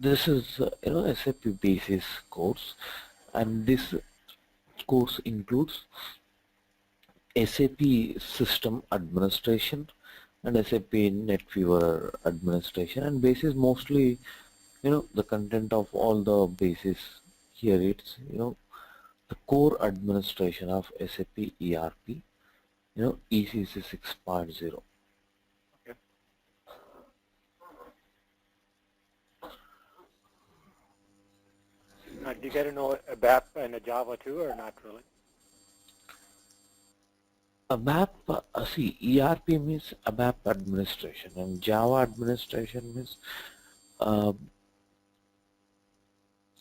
This is SAP Basis course, and this course includes SAP System Administration and SAP NetWeaver Administration, and Basis mostly the content of all the Basis here. It's the core administration of SAP ERP, ECC 6.0. Okay. Now, do you get to know a BAP and a Java too, or not really? ABAP, see, ERP means ABAP administration, and Java administration means uh,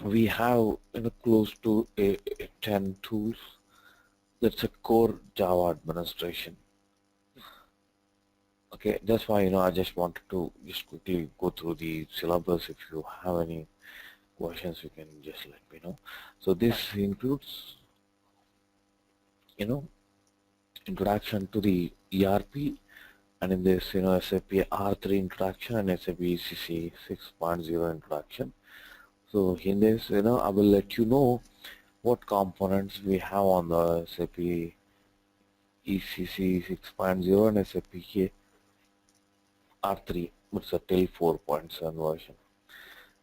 we have close to 10 tools. That's a core Java administration. Okay, that's why I just wanted to just quickly go through the syllabus. If you have any questions, you can just let me know. So this includes introduction to the ERP, and in this SAP R3 introduction and SAP ECC 6.0 introduction. So in this I will let you know what components we have on the SAP ECC 6.0 and SAP R3, it's a till 4.7 version.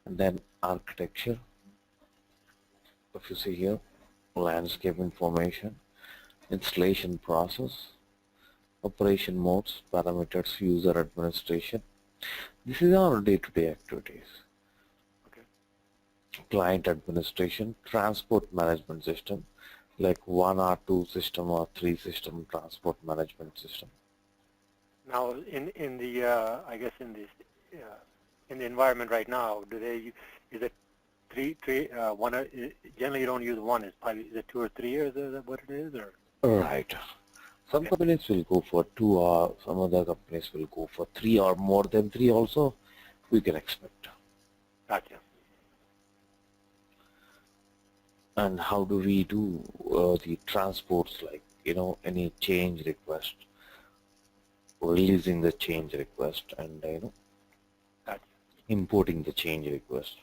And then architecture, if you see here, landscape information, installation process, operation modes, parameters, user administration. This is our day-to-day activities. Okay. Client administration, transport management system, like 1 or 2 system or 3 system transport management system. Now, in the I guess in the environment right now, is it three one? Generally, you don't use one. It's probably, is it 2 or 3 years? Is that what it is, or? Right. Some Okay. companies will go for 2, or some other companies will go for 3 or more than 3 also, we can expect. Gotcha. And how do we do the transports, like any change request, releasing the change request, and Gotcha. importing the change request.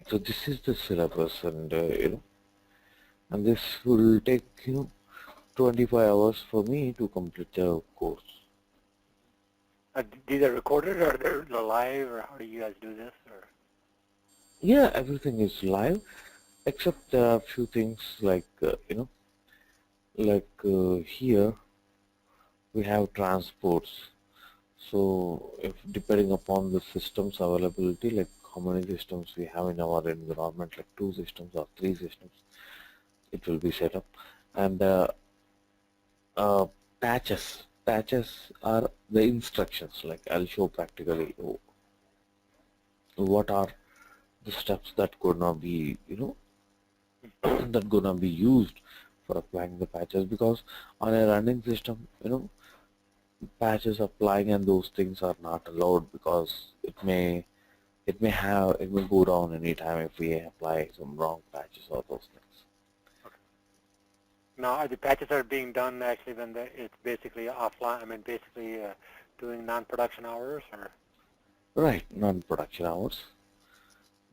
So this is the syllabus, and and this will take 25 hours for me to complete the course. These are recorded, or they're live, or how do you guys do this, or? Yeah, everything is live, except there are a few things like here we have transports. So if depending upon the systems availability, like how many systems we have in our environment, like 2 systems or 3 systems, it will be set up. And uh, patches are the instructions, like I'll show practically what are the steps that gonna be that gonna be used for applying the patches, because on a running system patches applying and those things are not allowed, because it may go down anytime if we apply some wrong patches or those things. Okay. Now, are the patches are being done actually when it's basically offline? I mean, basically doing non-production hours, or? Right, non-production hours.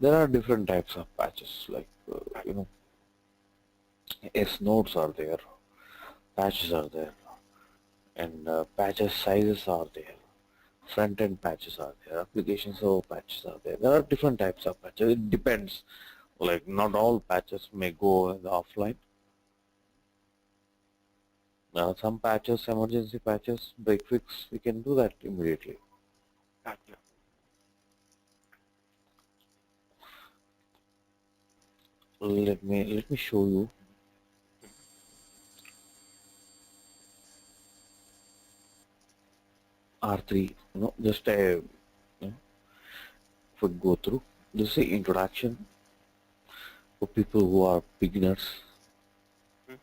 There are different types of patches, like S nodes are there, patches are there, and patches sizes are there. Front-end patches are there, application server patches are there. There are different types of patches. It depends. Like not all patches may go in the offline. Some patches, emergency patches, break fix, we can do that immediately. Gotcha. Let me show you R3. Just a quick go through. This is the introduction for people who are beginners. Hmm.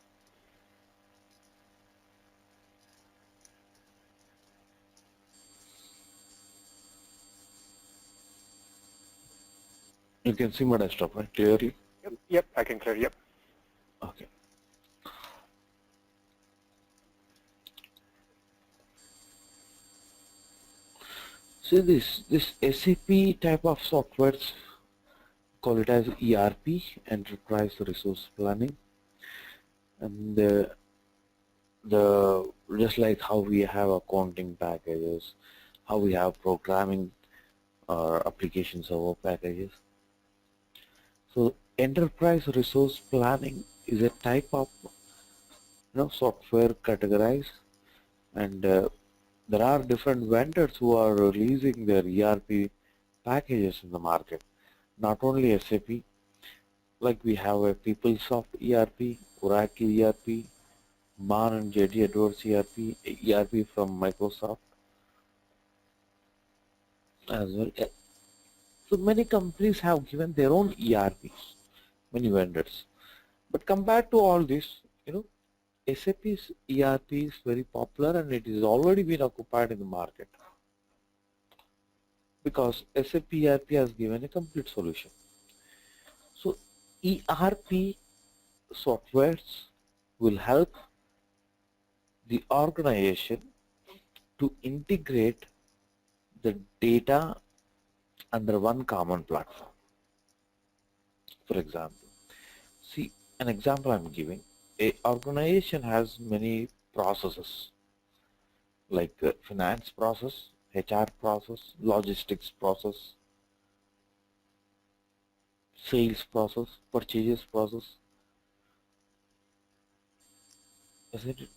You can see my desktop, right? Clearly? Yep, I can clear, yep. Okay. So this SAP type of softwares, call it as ERP, Enterprise Resource Planning, and the just like how we have accounting packages, how we have programming or application server packages. So enterprise resource planning is a type of software categorized, and there are different vendors who are releasing their ERP packages in the market. Not only SAP, like we have a PeopleSoft ERP, Oracle ERP, MAN and JD Edwards ERP from Microsoft as well. Yeah. So many companies have given their own ERPs, many vendors. But compared to all this, SAP's ERP is very popular and it is already been occupied in the market because SAP ERP has given a complete solution. So ERP softwares will help the organization to integrate the data under one common platform. For example, see an example I'm giving. A organization has many processes like finance process, HR process, logistics process, sales process, purchases process, isn't it?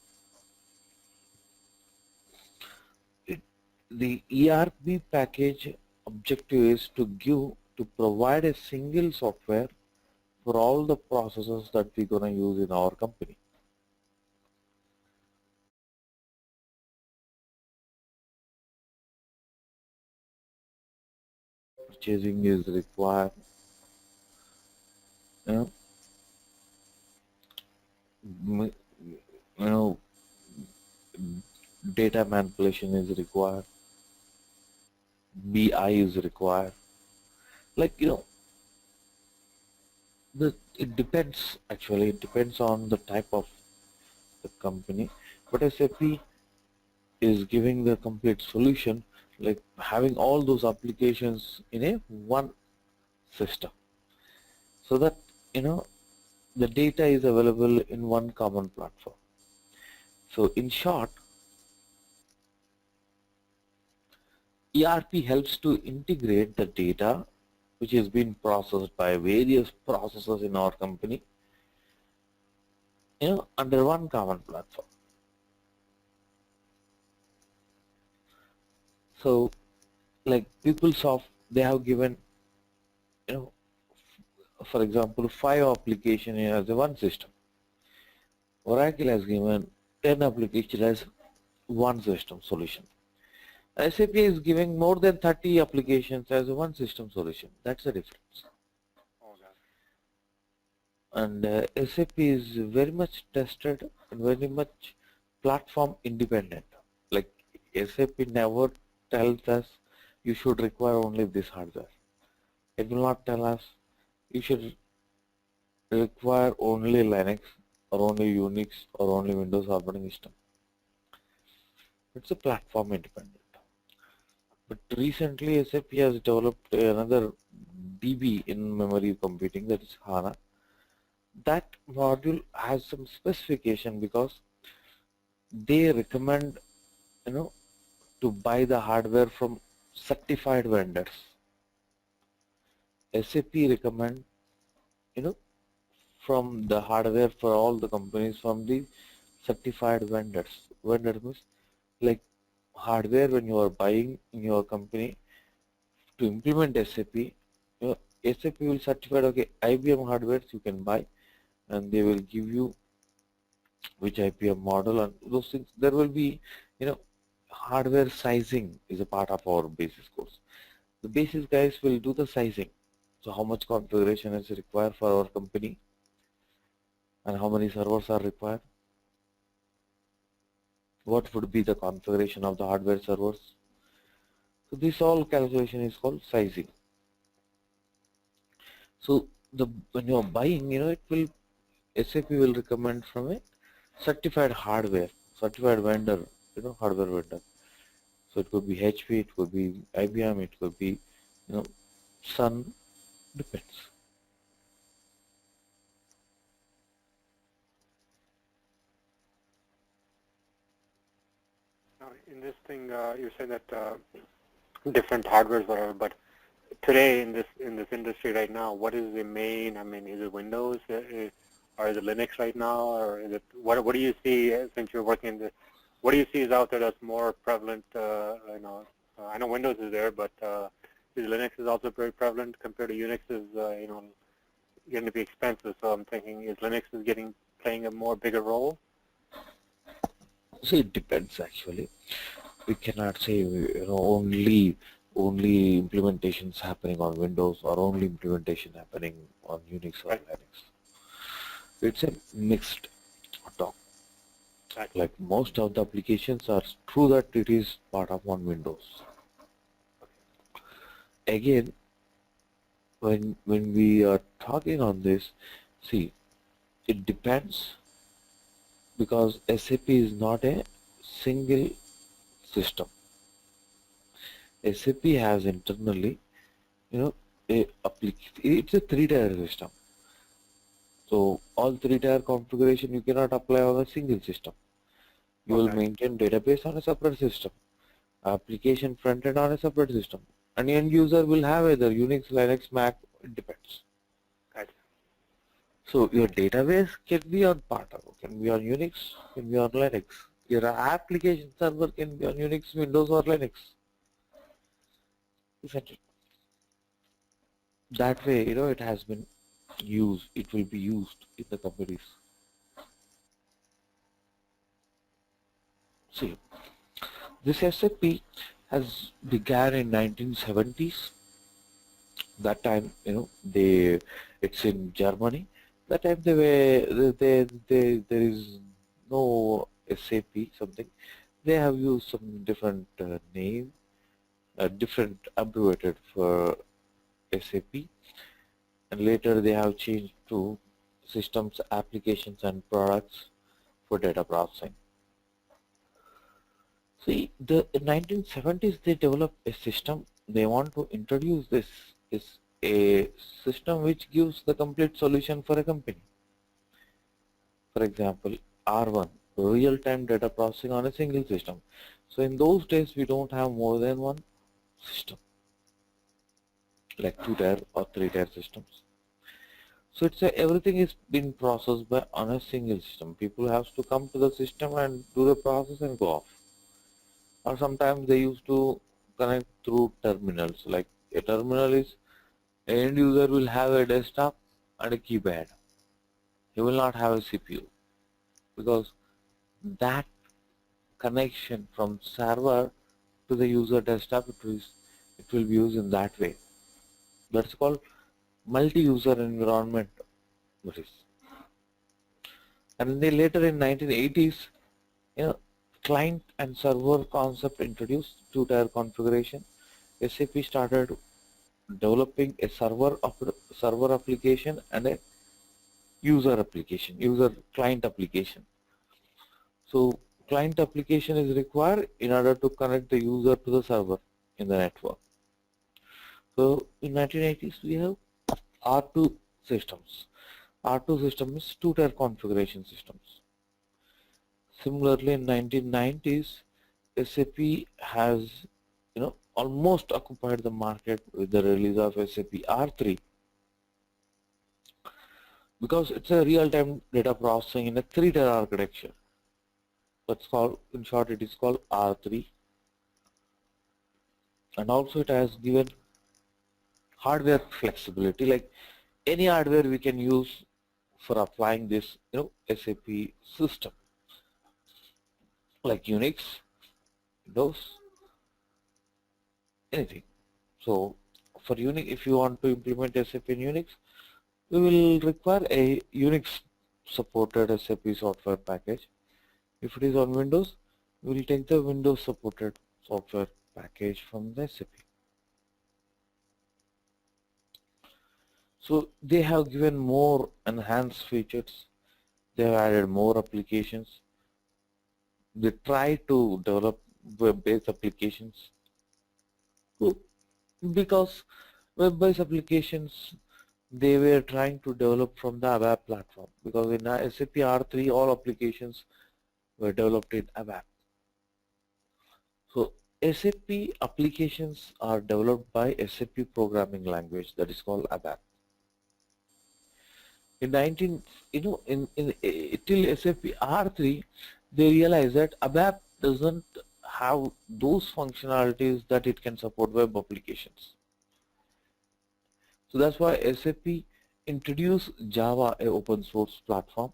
The ERP package objective is to provide a single software for all the processes that we're going to use in our company. Purchasing is required, you know, you know, data manipulation is required, BI is required. Like it depends actually. It depends on the type of the company, but SAP is giving the complete solution, like having all those applications in a one system, so that the data is available in one common platform. So in short, ERP helps to integrate the data which is being processed by various processes in our company, under one common platform. So like PeopleSoft, they have given, you know, for example, 5 applications as a one system. Oracle has given 10 applications as one system solution. SAP is giving more than 30 applications as a one system solution. That's the difference. Oh, God. And SAP is very much tested and very much platform independent. Like SAP never tells us you should require only this hardware. It will not tell us you should require only Linux or only Unix or only Windows operating system. It's a platform independent. But recently SAP has developed another DB in memory computing, that is HANA. That module has some specification because they recommend to buy the hardware from certified vendors. SAP recommend you know from the hardware for all the companies from the certified vendors. Vendor means like hardware when you are buying in your company to implement SAP. SAP will certify, okay, IBM hardware you can buy, and they will give you which IBM model and those things. There will be, hardware sizing is a part of our basis course. The basis guys will do the sizing. So how much configuration is required for our company and how many servers are required. What would be the configuration of the hardware servers. So this all calculation is called sizing. So when you are buying, it will SAP will recommend from a certified hardware, certified vendor, hardware vendor. So it could be HP, it could be IBM, it could be, Sun, depends. Now, in this thing, you said that different hardwares, whatever. But today, in this industry right now, what is the main? I mean, is it Windows, or is it Linux right now, or is it what do you see since you're working in this? What do you see is out there that's more prevalent? I know Windows is there, but is Linux is also very prevalent compared to Unix is going to be expensive. So I'm thinking, is Linux is playing a more bigger role? So it depends actually. We cannot say only implementations happening on Windows or only implementation happening on Unix or Right. Linux. It's a mixed talk. Right. Like most of the applications are true that it is part of on Windows. Again, when we are talking on this, see, it depends because SAP is not a single system. SAP has internally, it's a three-tier system. So all three-tier configuration you cannot apply on a single system. You will Okay. maintain database on a separate system, application front-end on a separate system, and end user will have either Unix, Linux, Mac. It depends. Gotcha. So your database can be on Partner, can be on Unix, can be on Linux. Your application server can be on Unix, Windows, or Linux. Isn't it? That way, it has been used. It will be used in the companies. See, this SAP has began in 1970s. That time, it's in Germany. That time there is no SAP something. They have used some different name, different abbreviated for SAP, and later they have changed to systems, applications, and products for data processing. See, in 1970s they developed a system. They want to introduce this is a system which gives the complete solution for a company. For example, R1, real-time data processing on a single system. So in those days we don't have more than one system, like two-tier or three-tier systems. So everything is being processed by on a single system. People have to come to the system and do the process and go off. Or sometimes they used to connect through terminals. Like a terminal is, an end user will have a desktop and a keypad. He will not have a CPU because that connection from server to the user desktop it will be used in that way. That's called multi-user environment. That is. And then later in 1980s, client and server concept introduced two-tier configuration. SAP started developing a server application and a user client application. So client application is required in order to connect the user to the server in the network. So in 1980s we have R2 systems. R2 system is two-tier configuration systems. Similarly in 1990s SAP has almost occupied the market with the release of SAP R3 because it's a real-time data processing in a three-tier architecture. That's called, in short, it is called R3, and also it has given hardware flexibility. Like any hardware we can use for applying this, SAP system, like Unix, Windows, anything. So for Unix, if you want to implement SAP in Unix, we will require a Unix supported SAP software package. If it is on Windows, we will take the Windows supported software package from the SAP. So they have given more enhanced features. They have added more applications. They try to develop web-based applications. So because web-based applications they were trying to develop from the ABAP platform, because in SAP R3 all applications were developed in ABAP. So SAP applications are developed by SAP programming language that is called ABAP. In 19, till SAP R3, they realized that ABAP doesn't have those functionalities that it can support web applications. So that's why SAP introduced Java, a open source platform,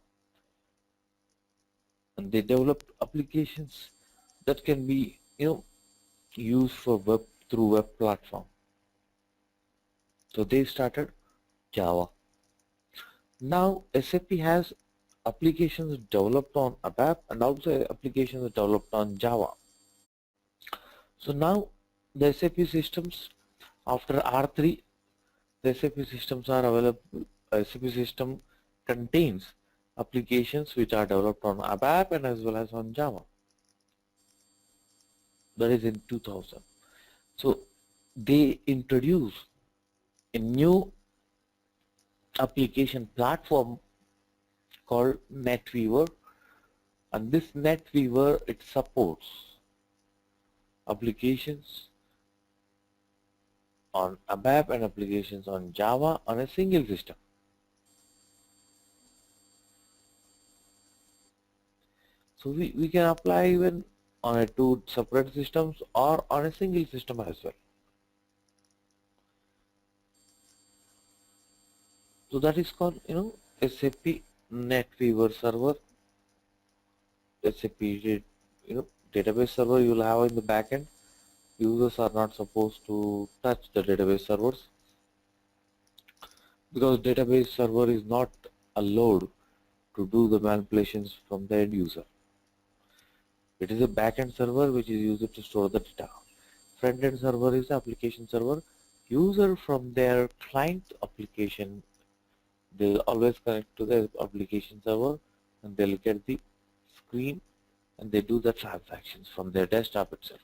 and they developed applications that can be used for web through web platform. So they started Java. Now SAP has applications developed on ABAP and also applications developed on Java. So now the SAP systems after R3, the SAP systems are available. SAP system contains applications which are developed on ABAP and as well as on Java. That is in 2000. So they introduce a new application platform called NetWeaver, and this NetWeaver it supports applications on ABAP and applications on Java on a single system. So we can apply even on a two separate systems or on a single system as well. So that is called SAP NetWeaver server. SAP database server you will have in the backend. Users are not supposed to touch the database servers because database server is not allowed to do the manipulations from the end user. It is a backend server which is used to store the data. Front-end server is the application server. User from their client application, they'll always connect to the application server and they look at the screen and they do the transactions from their desktop itself.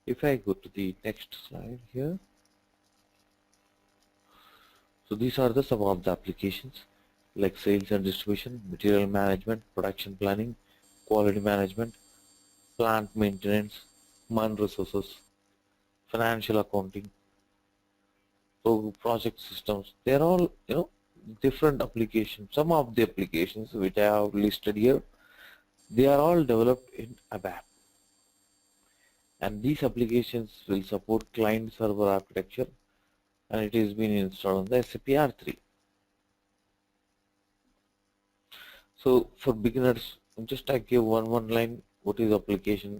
If I go to the next slide here, so these are the some of the applications like sales and distribution, material management, production planning, quality management, plant maintenance, human resources, financial accounting, so project systems. They're all different applications. Some of the applications which I have listed here, they are all developed in ABAP. And these applications will support client server architecture and it is being installed on the SAP R3. So for beginners, just I give one line, what is application,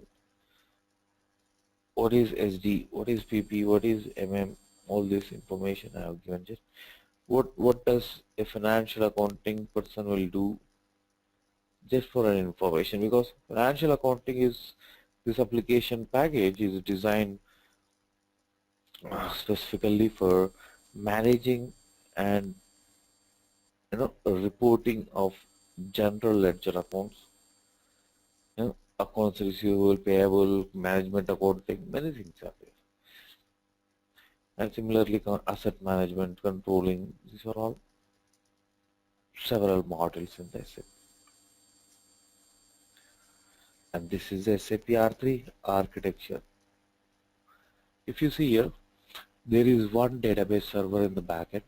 what is SD, what is PP, what is MM, all this information I have given. Just what does a financial accounting person will do, just for an information, because financial accounting is, this application package is designed specifically for managing and reporting of general ledger accounts, accounts receivable, payable, management accounting, many things are there. And similarly asset management, controlling, these are all several modules in the SAP. And this is the SAP R3 architecture. If you see here, there is one database server in the backend,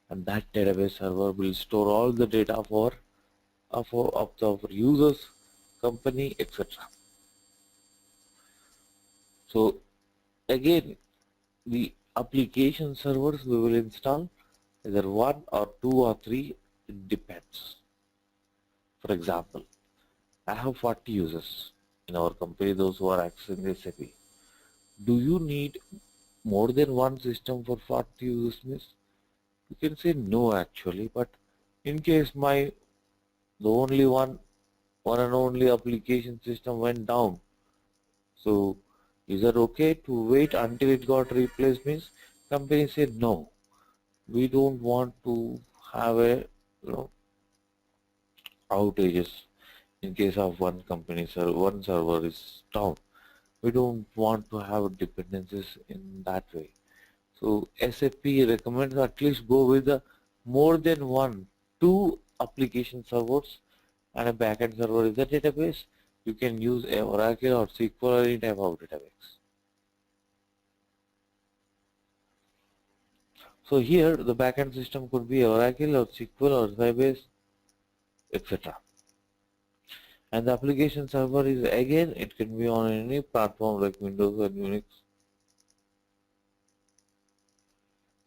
and that database server will store all the data for of our users, company, etc. So again, the application servers we will install either one or two or three, it depends. For example, I have 40 users in our company, those who are accessing SAP. Do you need more than one system for 40 users? Miss? You can say no actually, but in case the only one one and only application system went down. So is that okay to wait until it got replaced? Means company said no, we don't want to have a outages in case of one server is down. We don't want to have dependencies in that way. So SAP recommends at least go with the more than two application servers and a backend server is the database. You can use a Oracle or SQL or any type of database. So here the backend system could be Oracle or SQL or Sybase, etc. And the application server is again it can be on any platform like Windows or Unix.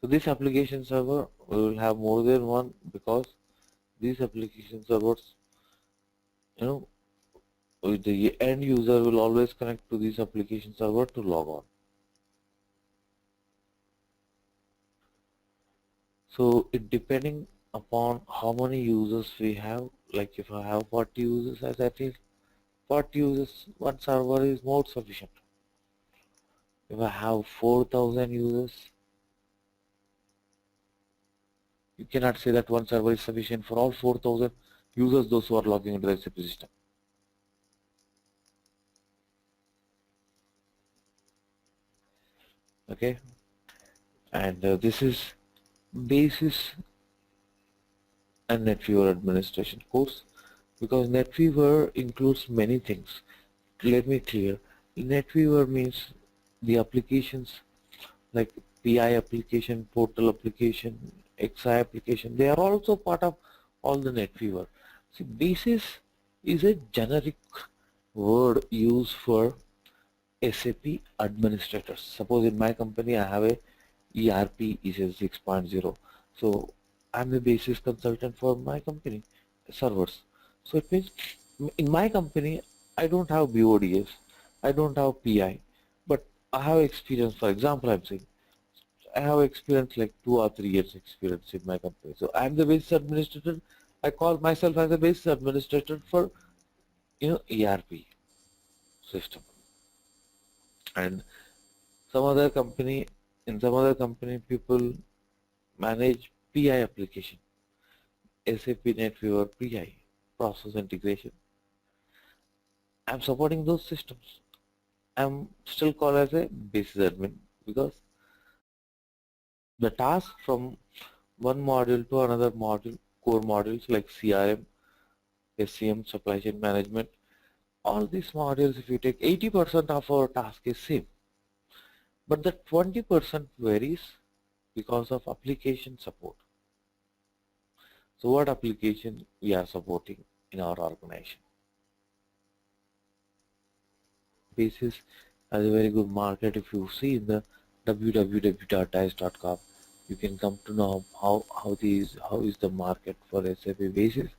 So this application server will have more than one because these application servers, the end user will always connect to this application server to log on. So it depending upon how many users we have, like if I have 40 users as I think 40 users, one server is more sufficient. If I have 4,000 users, you cannot say that one server is sufficient for all 4,000 users, those who are logging into the SAP system. Okay, and this is Basis and NetWeaver administration course because NetWeaver includes many things. Let me clear. NetWeaver means the applications like PI application, portal application, XI application, they are also part of all the NetWeaver. See, Basis is a generic word used for SAP administrators. Suppose in my company I have a ERP is a 6.0. So I'm the basis consultant for my company servers. So it means in my company I don't have BODS, I don't have PI, but I have experience. For example, I'm saying I have experience like 2 or 3 years experience in my company. So I'm the basis administrator. I call myself as a basis administrator for ERP system. And some other company in some other company people manage PI application, SAP NetWeaver PI, process integration. I'm supporting those systems. I'm still called as a basis admin because the task from one module to another module, core modules like CRM, SCM, supply chain management, all these modules, if you take 80% of our task is same, but the 20% varies because of application support. So what application we are supporting in our organization? Basis has a very good market. If you see in the www.dice.com, you can come to know how is the market for SAP Basis.